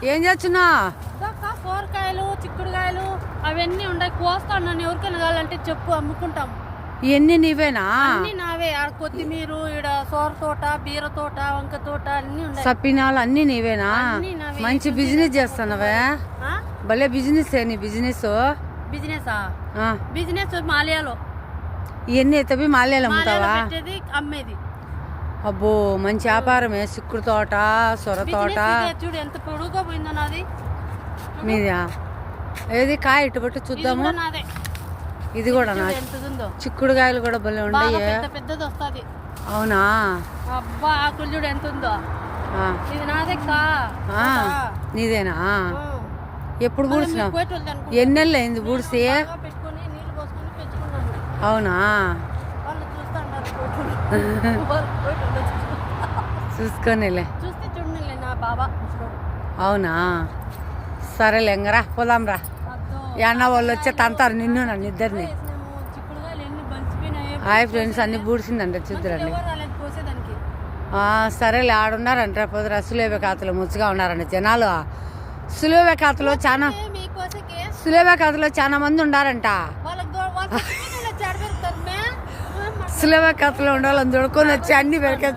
ఏం చేస్తున్నా? సోరకాయలు, చిక్కుడుకాయలు అవన్నీ ఉన్నాయి. కోస్తాను. నన్ను ఎవరికైనా కావాలంటే చెప్పు, అమ్ముకుంటాం. ఇవన్నీ నీవేనా? అన్ని నావే. ఆడ కొత్తిమీర, ఈడ సోర తోట, బీర తోట, వంక తోట అన్ని ఉన్నాయి. సప్పినాలు అన్ని నీవేనా? అన్ని నావే. మంచి బిజినెస్ చేస్తున్నావే. భలే బిజినెస్ నీ బిజినెస్. బిజినెసా? బిజినెస్ మాల్యాలో. ఇవన్నీ ఎత్తవి మాల్యాలు అమ్ముతావా? పెట్టేది, అమ్మేది. అబ్బో మంచి వ్యాపారమే. చిక్కుడు తోట, సొర తోట. చూడు ఎంత పొడుగుగా పోయిందో నాది. మీదా? ఏది కాయ ఇటుబట్టి చూద్దాము. నాదే. ఇది కూడా నా చిక్కుడుకాయలు కూడా భలే ఉన్నాయి. పెద్దది వస్తుంది. అవునా? అబ్బా ఆకులు చూడు ఎంత ఉందో. ఇది నాదే కా. నీదేనా? ఎప్పుడు పూడ్చినావు? ఎన్ని నెలలు అయింది పూడ్చి? అవునా? చూసుకోనిలే. చూస్తే చూడండి నా బాబా. అవునా? సరేలే ఇంకరా పోదాం రా. అన్న వాళ్ళు వచ్చే తంతారు నిన్ను నన్ను ఇద్దరిని. హాయ్ ఫ్రెండ్స్, అన్ని బూడిసిందంట చూద్దరండి. సరేలే ఆడున్నారంట. పొద్దున సులేబే ఖాతాలో ముచ్చుగా ఉన్నారండి జనాలు. సులేబే ఖాతాలో చాలా మంది ఉండారంట. సులేబే ఖాతాలో ఉండాలని దొడుకొని వచ్చి అన్ని పెరికే